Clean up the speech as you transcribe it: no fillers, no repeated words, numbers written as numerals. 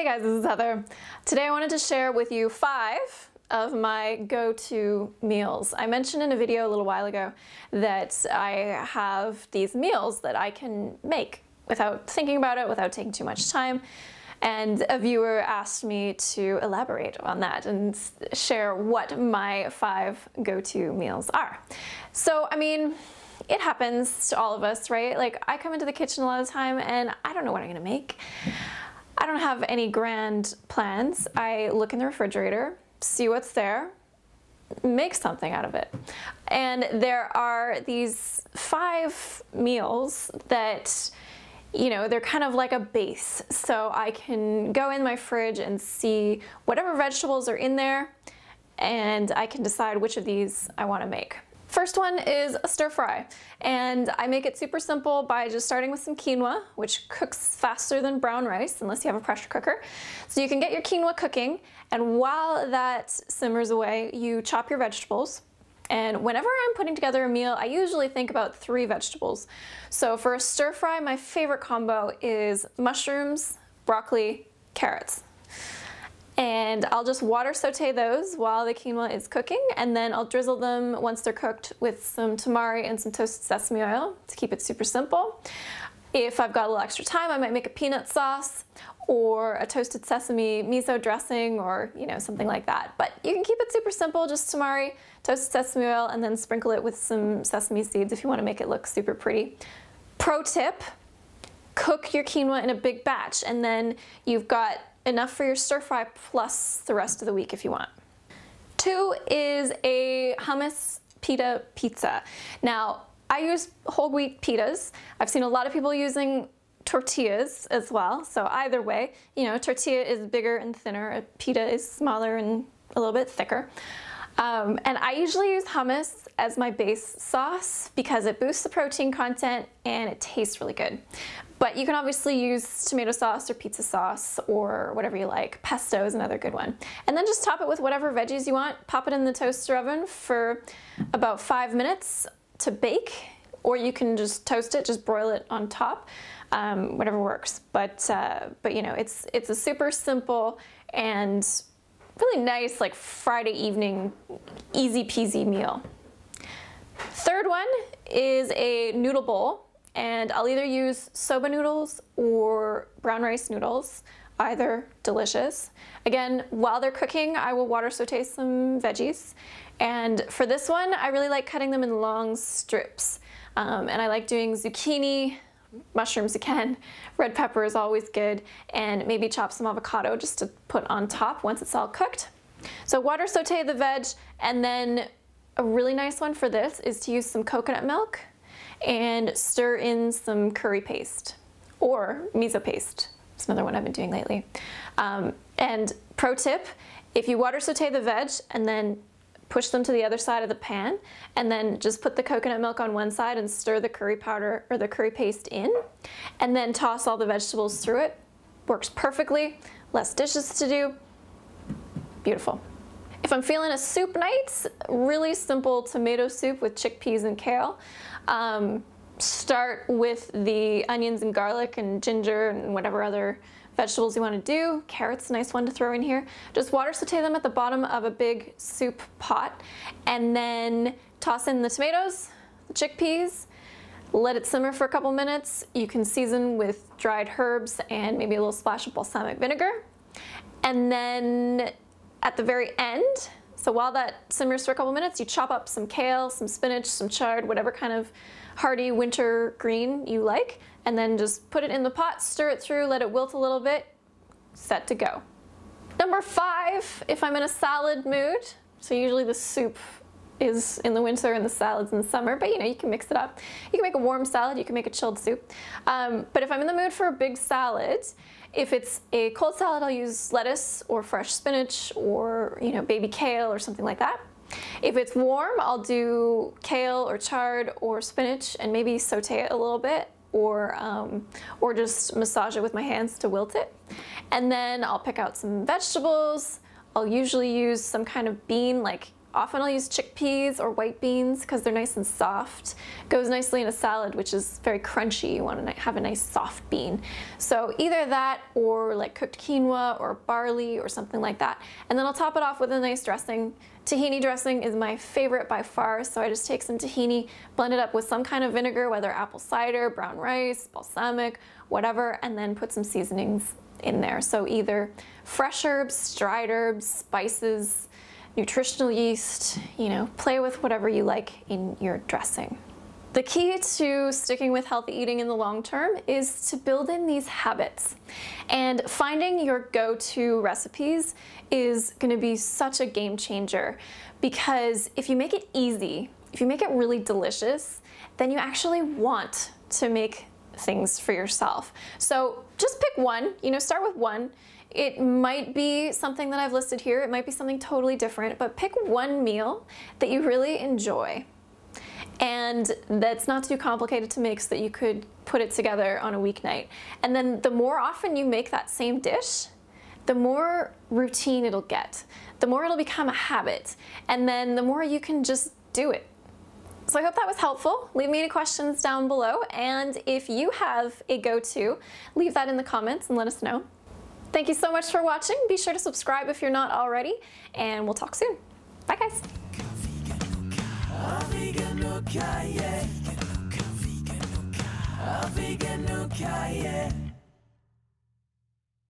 Hey guys, this is Heather. Today I wanted to share with you 5 of my go-to meals. I mentioned in a video a little while ago that I have these meals that I can make without thinking about it, without taking too much time. And a viewer asked me to elaborate on that and share what my 5 go-to meals are. So, I mean, it happens to all of us, right? Like, I come into the kitchen a lot of the time and I don't know what I'm gonna make. I don't have any grand plans. I look in the refrigerator, see what's there, make something out of it. And there are these 5 meals that, you know, they're kind of like a base. So I can go in my fridge and see whatever vegetables are in there, and I can decide which of these I want to make. First one is a stir fry, and I make it super simple by just starting with some quinoa, which cooks faster than brown rice unless you have a pressure cooker. So you can get your quinoa cooking, and while that simmers away, you chop your vegetables. And whenever I'm putting together a meal, I usually think about 3 vegetables. So for a stir fry, my favorite combo is mushrooms, broccoli, carrots. And I'll just water saute those while the quinoa is cooking, and then I'll drizzle them once they're cooked with some tamari and some toasted sesame oil to keep it super simple. If I've got a little extra time, I might make a peanut sauce or a toasted sesame miso dressing, or, you know, something like that. But you can keep it super simple, just tamari, toasted sesame oil, and then sprinkle it with some sesame seeds if you want to make it look super pretty. Pro tip, cook your quinoa in a big batch, and then you've got enough for your stir fry plus the rest of the week if you want. 2 is a hummus pita pizza. Now, I use whole wheat pitas. I've seen a lot of people using tortillas as well. So either way, you know, tortilla is bigger and thinner. A pita is smaller and a little bit thicker. And I usually use hummus as my base sauce because it boosts the protein content and it tastes really good. But you can obviously use tomato sauce or pizza sauce or whatever you like. Pesto is another good one. And then just top it with whatever veggies you want. Pop it in the toaster oven for about 5 minutes to bake, or you can just toast it, just broil it on top, whatever works. But you know, it's a super simple and really nice, like Friday evening, easy peasy meal. 3rd one is a noodle bowl, and I'll either use soba noodles or brown rice noodles, either delicious. Again, while they're cooking, I will water saute some veggies. And for this one, I really like cutting them in long strips. And I like doing zucchini, mushrooms again, red pepper is always good, and maybe chop some avocado just to put on top once it's all cooked. So water saute the veg, and then a really nice one for this is to use some coconut milk and stir in some curry paste or miso paste. It's another one I've been doing lately. And pro tip, if you water saute the veg and then push them to the other side of the pan, and then just put the coconut milk on one side and stir the curry powder or the curry paste in, and then toss all the vegetables through it. Works perfectly, less dishes to do, beautiful. If I'm feeling a soup night, really simple tomato soup with chickpeas and kale. Start with the onions and garlic and ginger and whatever other vegetables you want to do. Carrots, nice one to throw in here. Just water saute them at the bottom of a big soup pot, and then toss in the tomatoes, the chickpeas, let it simmer for a couple minutes. You can season with dried herbs and maybe a little splash of balsamic vinegar. And then at the very end, so while that simmers for a couple minutes, you chop up some kale, some spinach, some chard, whatever kind of hearty winter green you like, and then just put it in the pot, stir it through, let it wilt a little bit, set to go. Number 5, if I'm in a salad mood, so usually the soup is in the winter and the salad's in the summer, but you know, you can mix it up. You can make a warm salad, you can make a chilled soup. But if I'm in the mood for a big salad, if it's a cold salad, I'll use lettuce or fresh spinach or, you know, baby kale or something like that. If it's warm, I'll do kale or chard or spinach and maybe saute it a little bit, or just massage it with my hands to wilt it. And then I'll pick out some vegetables. I'll usually use some kind of bean, like Often I'll use chickpeas or white beans because they're nice and soft. Goes nicely in a salad, which is very crunchy. You want to have a nice soft bean. So either that or like cooked quinoa or barley or something like that. And then I'll top it off with a nice dressing. Tahini dressing is my favorite by far, so I just take some tahini, blend it up with some kind of vinegar, whether apple cider, brown rice, balsamic, whatever, and then put some seasonings in there. So either fresh herbs, dried herbs, spices, nutritional yeast, you know, play with whatever you like in your dressing. The key to sticking with healthy eating in the long term is to build in these habits. And finding your go-to recipes is going to be such a game changer, because if you make it easy, if you make it really delicious, then you actually want to make things for yourself. So just pick one, you know, start with one. It might be something that I've listed here, it might be something totally different, but pick one meal that you really enjoy and that's not too complicated to make so that you could put it together on a weeknight. And then the more often you make that same dish, the more routine it'll get, the more it'll become a habit, and then the more you can just do it. So I hope that was helpful. Leave me any questions down below, and if you have a go-to, leave that in the comments and let us know. Thank you so much for watching. Be sure to subscribe if you're not already, and we'll talk soon. Bye guys. Veganook, yeah.